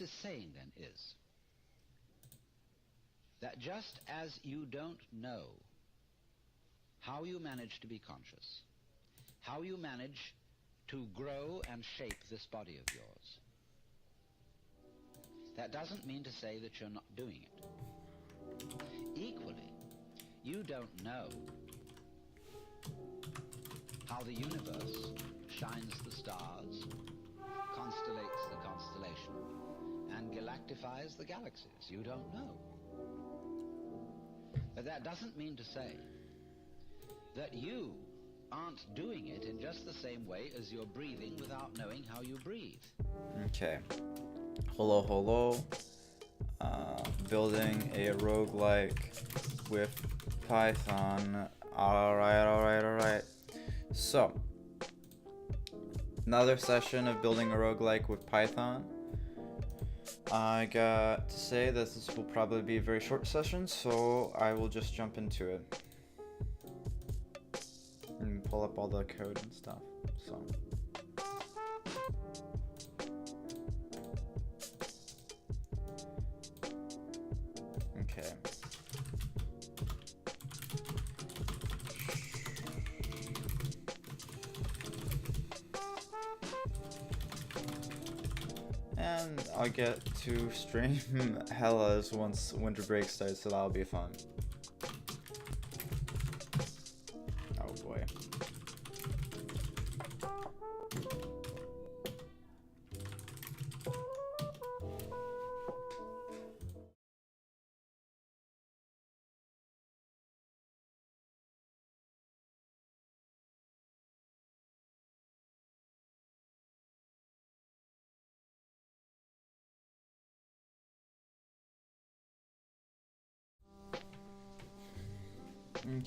is saying then is that just as you don't know how you manage to be conscious, how you manage to grow and shape this body of yours, that doesn't mean to say that you're not doing it. Equally, you don't know how the universe shines the stars, constellates the constellation, and galactifies the galaxies. You don't know. But that doesn't mean to say that you aren't doing it in just the same way as you're breathing without knowing how you breathe. Okay. Hello. Building a roguelike with Python. Alright. So, another session of building a roguelike with Python. I got to say that this will probably be a very short session, so I will just jump into it. And pull up all the code and stuff. So. Okay. And I'll get to stream Hellas once winter break starts, so that'll be fun. Oh boy.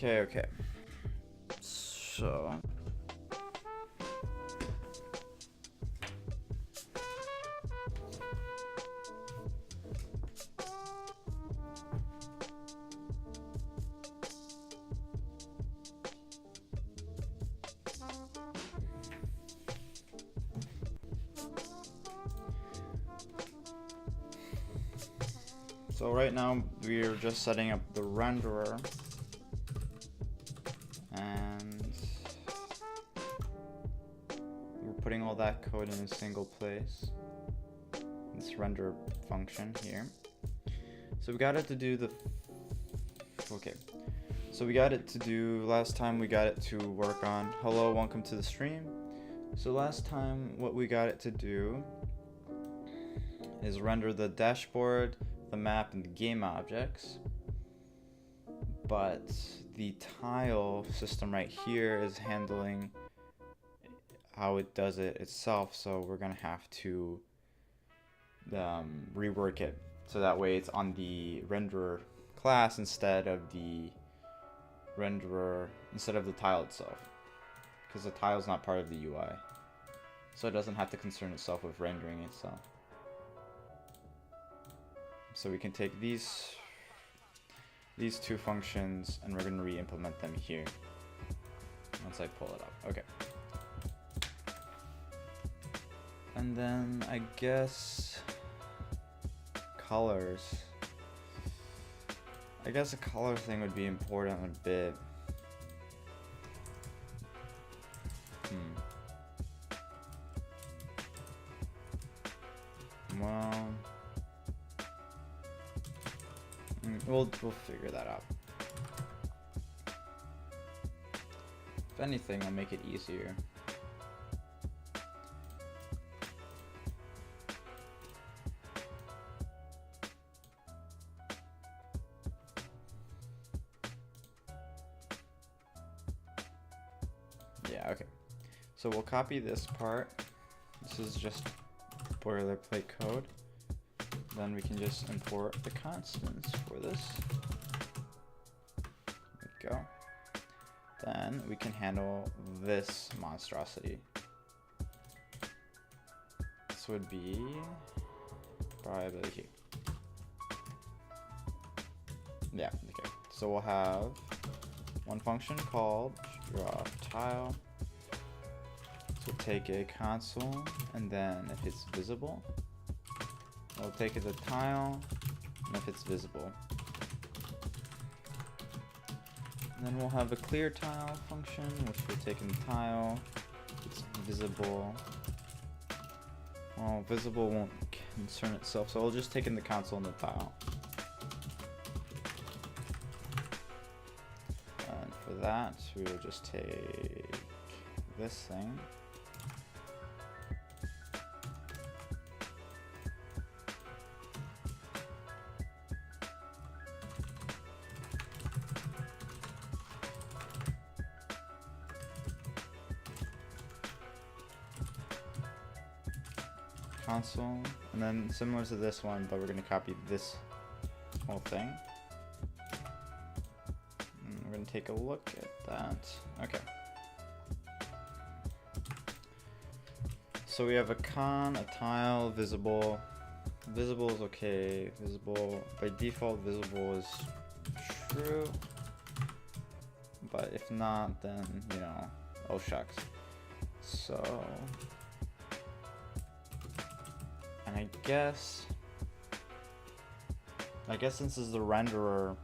Okay. So. So right now we're just setting up the renderer. And we're putting all that code in a single place. This render function here. So we got it to do the... Okay. So we got it to do... Last time we got it to work on... Hello, welcome to the stream. So last time what we got it to do is render the dashboard, the map, and the game objects. But the tile system right here is handling how it does it itself, so we're gonna have to rework it so that way it's on the renderer class instead of the tile itself, because the tile is not part of the UI, so it doesn't have to concern itself with rendering itself. So we can take these two functions and we're going to re-implement them here once I pull it up. Okay. And then I guess colors. I guess a color thing would be important a bit. Well, we'll figure that out. If anything, I'll make it easier. Yeah, okay. So we'll copy this part. This is just boilerplate code. Then we can just import the constants for this. There we go. Then we can handle this monstrosity. This would be probably here. Yeah, okay. So we'll have one function called draw tile. So take a console, and then if it's visible, we'll we'll take it to tile, and if it's visible. And then we'll have a clear tile function, which will take in tile, it's visible. Well, visible won't concern itself, so we'll just take in the console and the tile. And for that, we will just take this thing. Console, and then similar to this one, but we're going to copy this whole thing. And we're going to take a look at that. Okay. So we have a tile, visible. Visible is okay. Visible, by default, visible is true. But if not, then, you know, oh shucks. So... and I guess since this is the renderer,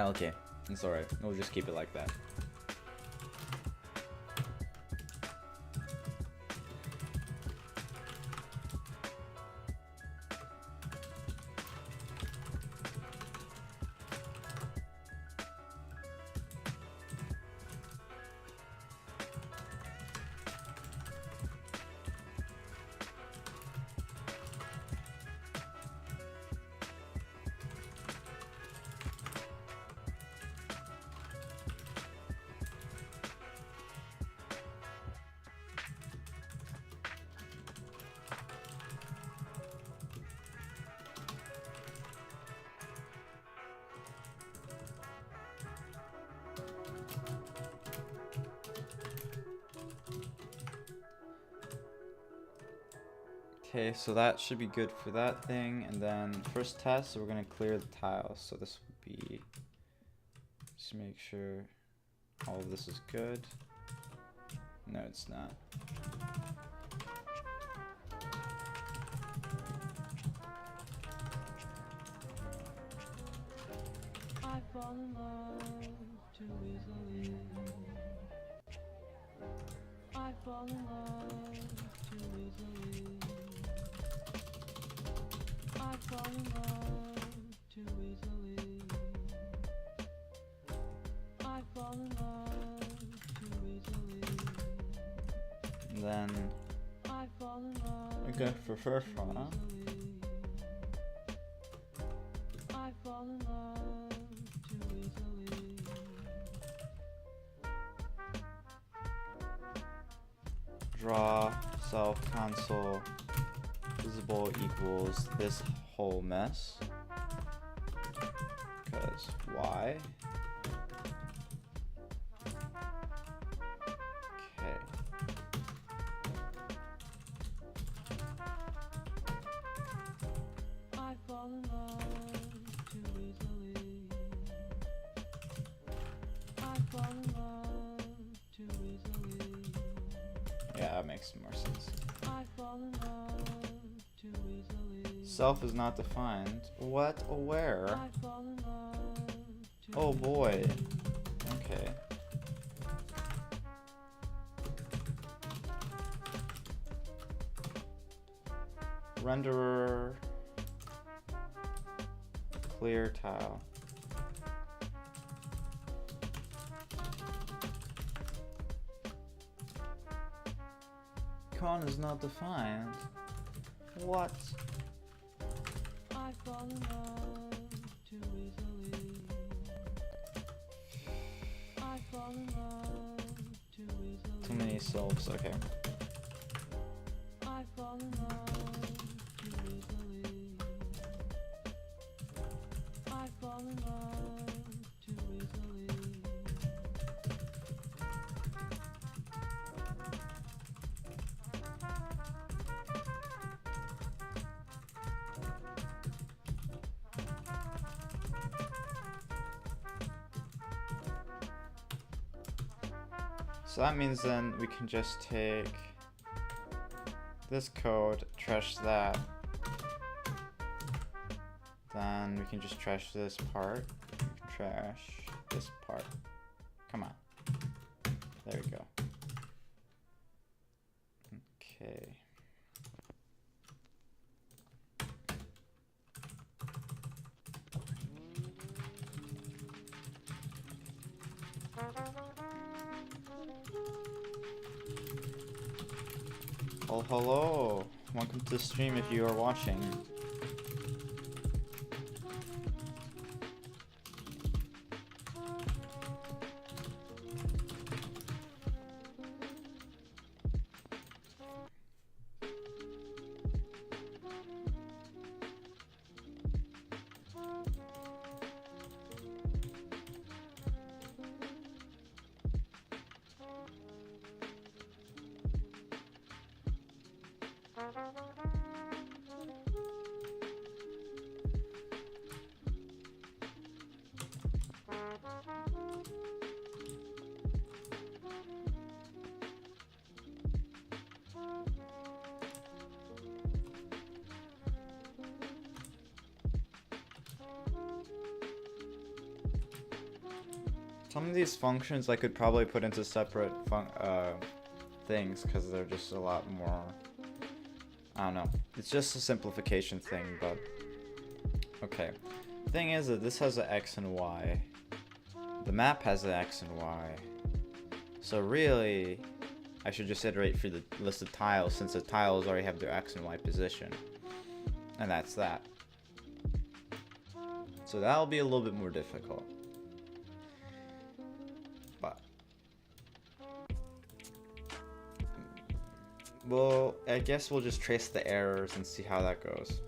okay, it's alright. We'll just keep it like that. Okay, so that should be good for that thing, and then first test, so we're gonna clear the tiles. So this will be, just make sure all of this is good. No, it's not. I fall in love too easily. I fall in love too easily. I fall in love too easily. I fall in love too easily. And then I fall in love. okay, for first one. I fall in love too easily. Draw self console visible equals this whole mess. Because why? Okay. I fall in love too easily. I fall in love too easily. Yeah, that makes more sense. I fall in love too easily. Self is not defined. What? Where? I fall in love too Oh boy. easily. Okay. Renderer. Clear tile. Icon is not defined. What? I fall in love too easily. I fall in love too easily. Too many selves. Okay. I fall in love too easily. So that means then we can just take this code, trash that. Then we can just trash this part. Trash this part. Come on. There we go. Okay. Oh, hello. Welcome to the stream if you are watching. Some of these functions I could probably put into separate things because they're just a lot more, I don't know. It's just a simplification thing, but okay. The thing is that this has an X and Y. The map has an X and Y. So really, I should just iterate for the list of tiles since the tiles already have their X and Y position. And that's that. So that'll be a little bit more difficult. Well, I guess we'll just trace the errors and see how that goes.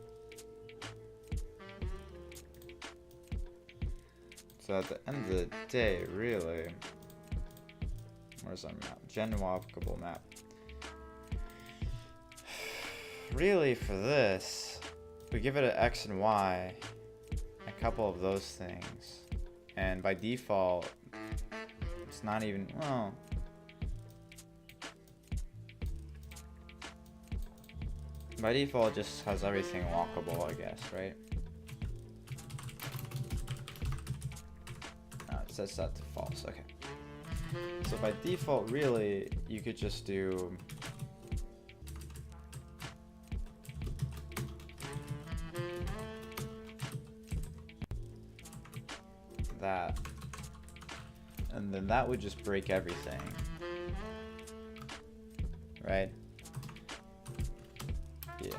So at the end of the day, really, where's our map? Gen-walkable map. Really, for this, we give it an X and Y, a couple of those things, and by default, it's not even, well, by default, it just has everything walkable, I guess, right? It sets that to false, okay. So by default, really, you could just do that. And then that would just break everything, right? Yeah.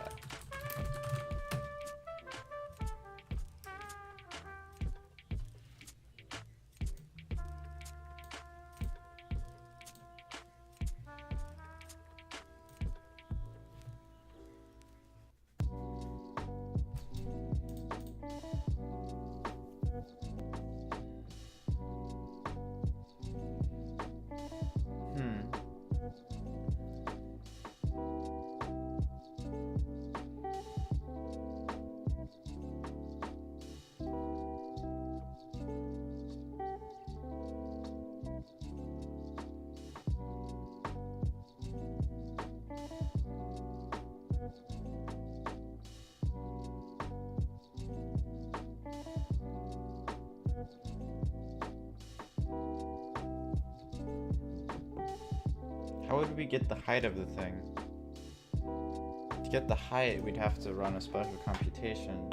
How would we get the height of the thing? To get the height, we'd have to run a special computation.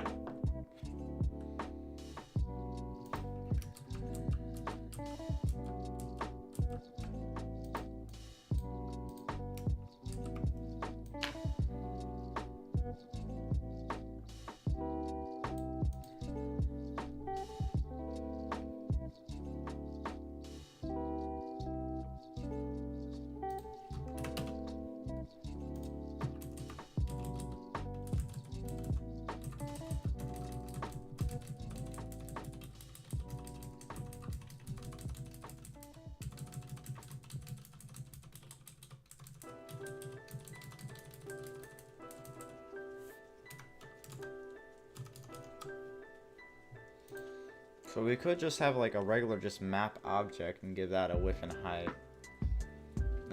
So we could just have like a regular just map object and give that a width and height.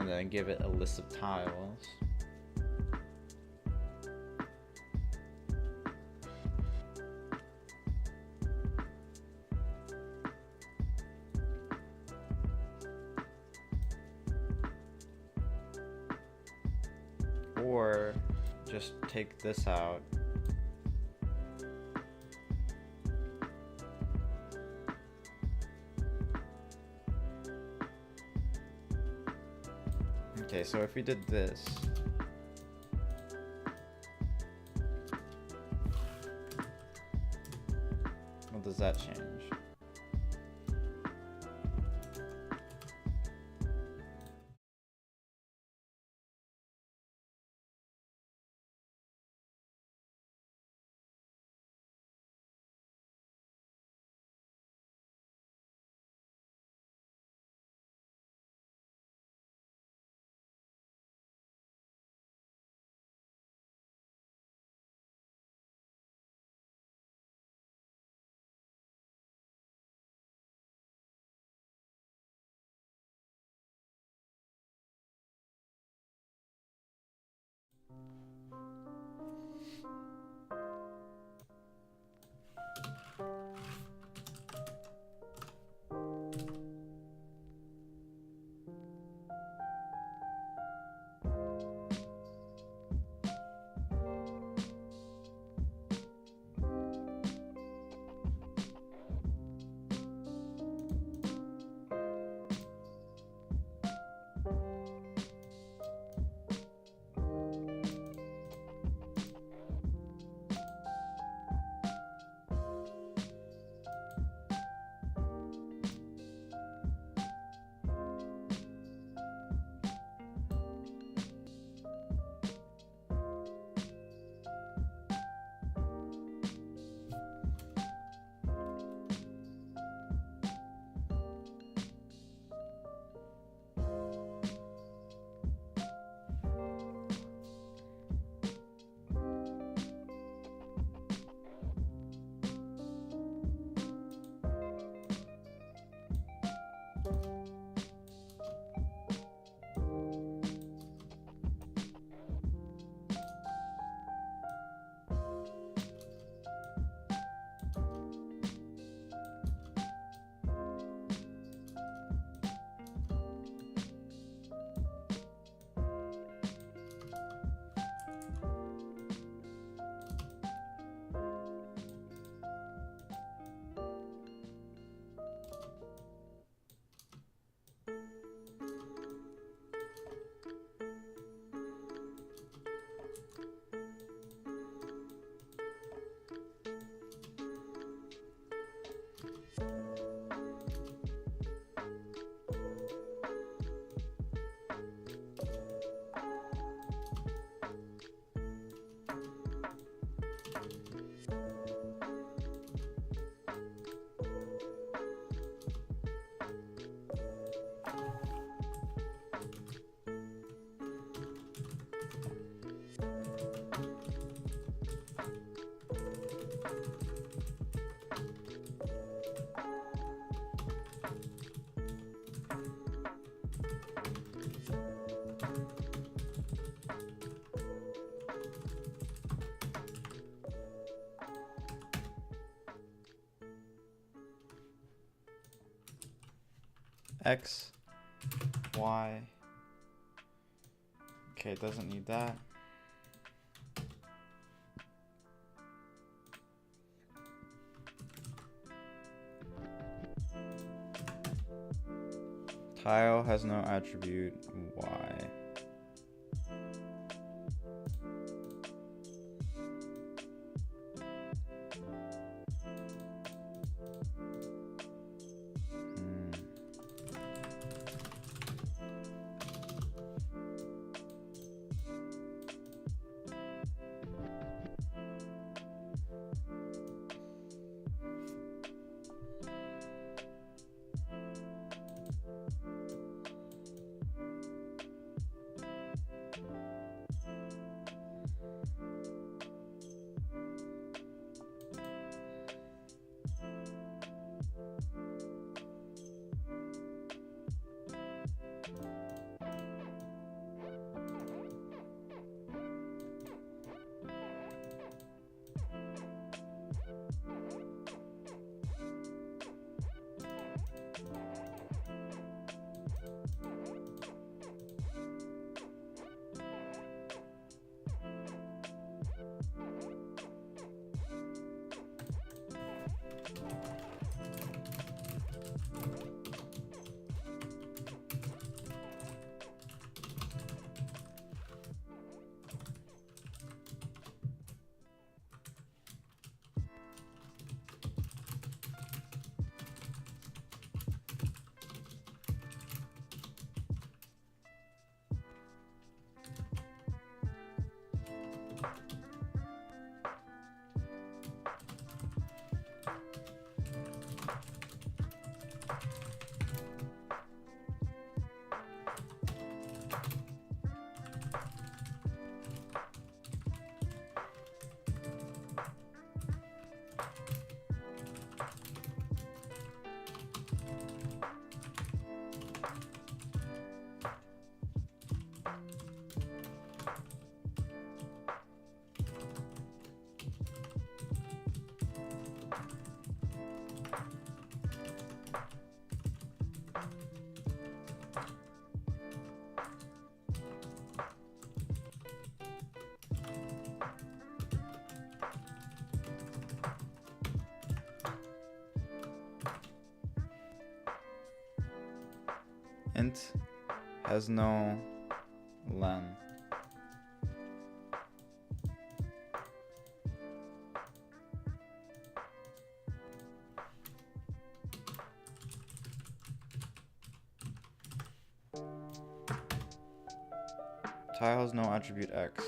and then give it a list of tiles. Or just take this out. Okay, so if we did this, what does that change? X, Y. Okay, it doesn't need that. Tile has no attribute Y. int has no len. Tile has no attribute x.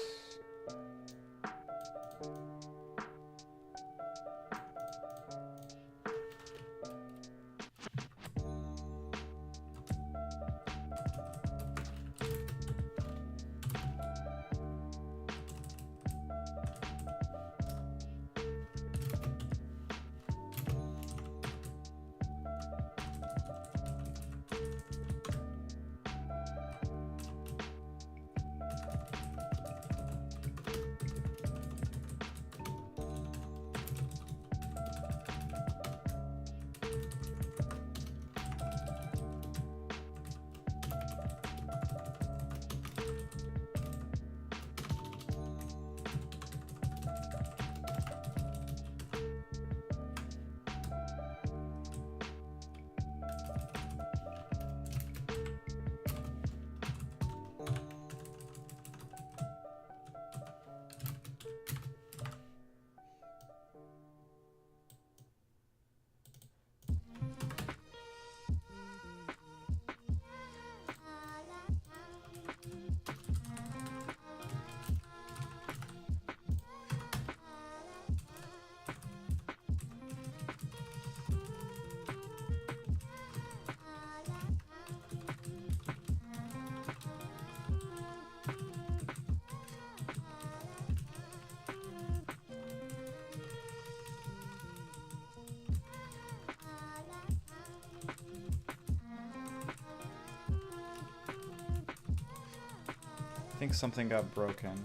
I think something got broken.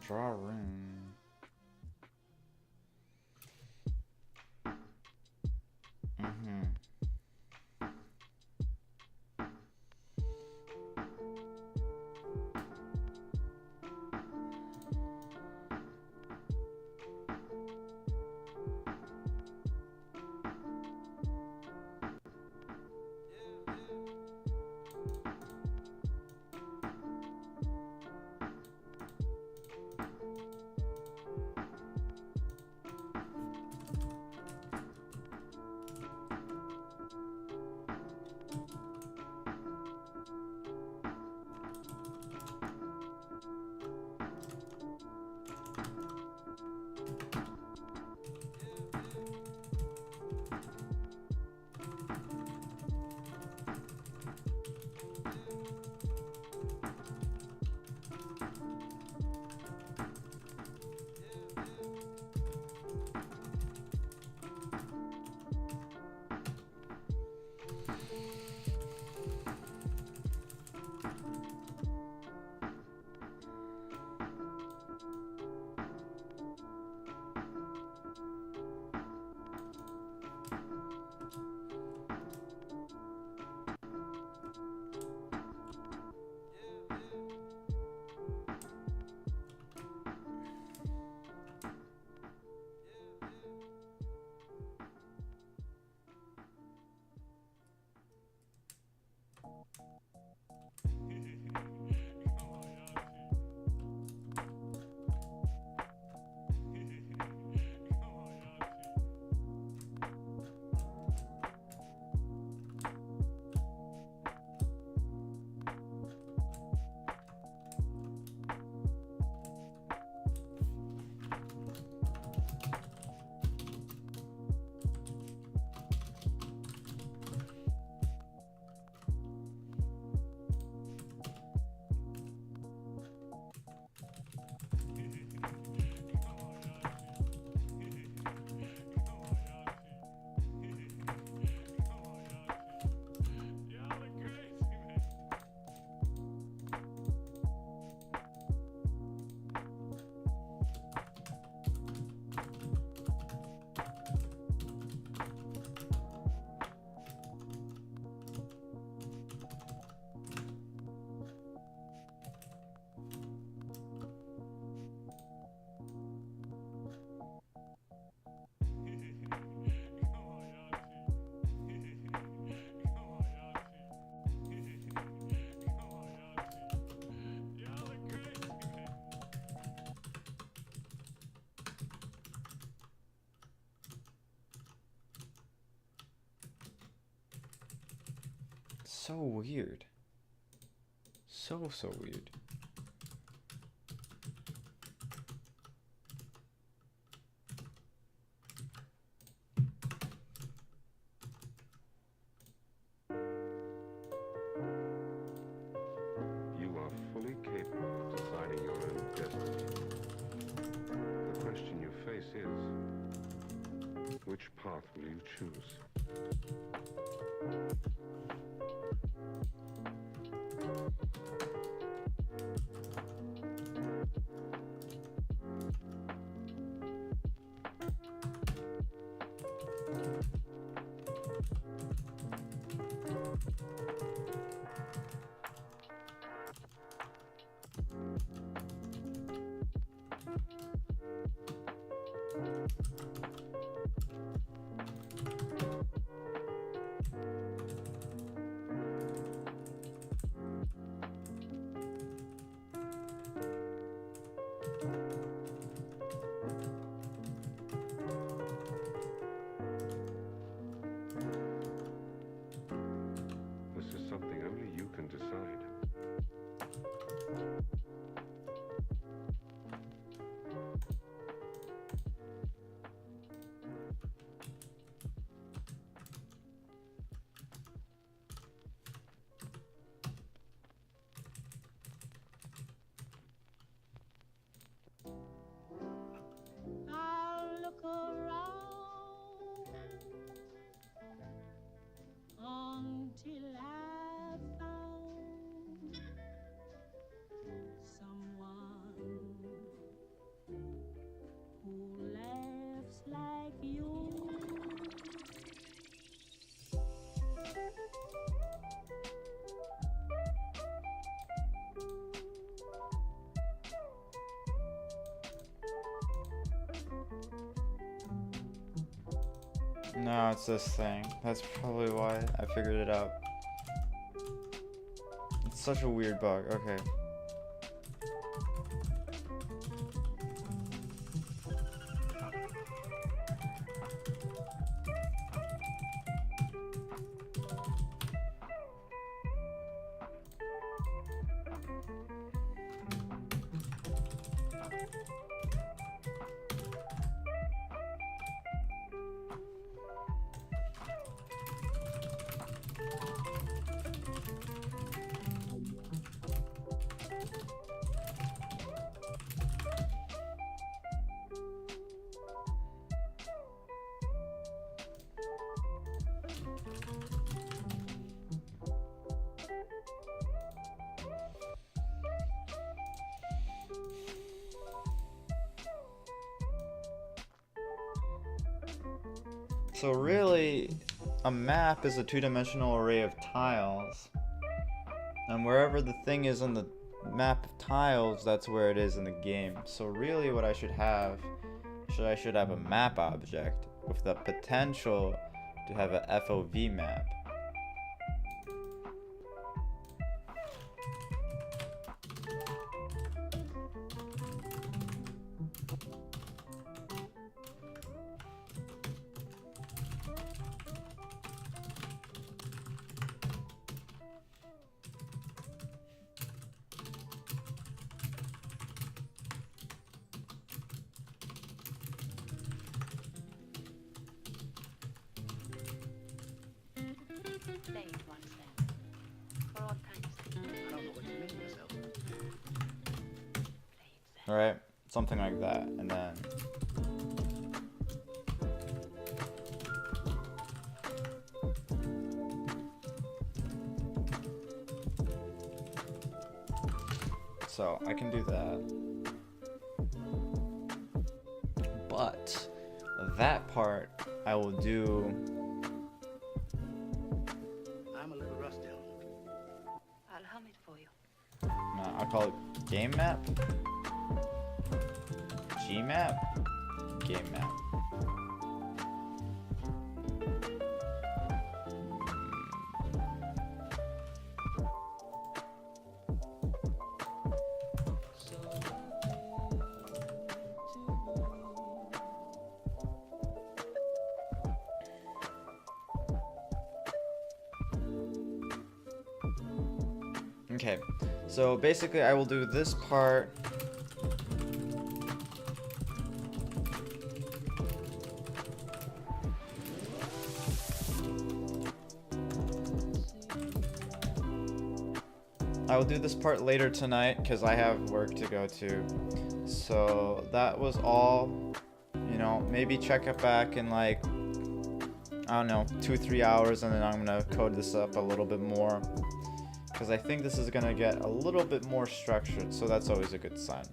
Draw a rune. So weird. So weird. You are fully capable of designing your own destiny. The question you face is, which path will you choose? This is something only you can decide. I'll look around until I found someone who laughs like you. No, it's this thing. That's probably why I figured it out. It's such a weird bug. Okay. So really, a map is a two-dimensional array of tiles. And wherever the thing is on the map of tiles, that's where it is in the game. So really what I should have, I should have a map object with the potential to have a FOV map. Playing once then. For all kinds of things. I don't know what you mean yourself. Playing sad. Alright? Something like that. And then so I can do that. But that part I will do. I'm a little rusty on it. I'll hum it for you. No, I'll call it game map. G map. Game map. Okay, so basically I will do this part. I will do this part later tonight because I have work to go to. So that was all. You know, maybe check it back in like, I don't know, 2-3 hours, and then I'm gonna code this up a little bit more because I think this is gonna get a little bit more structured, so that's always a good sign.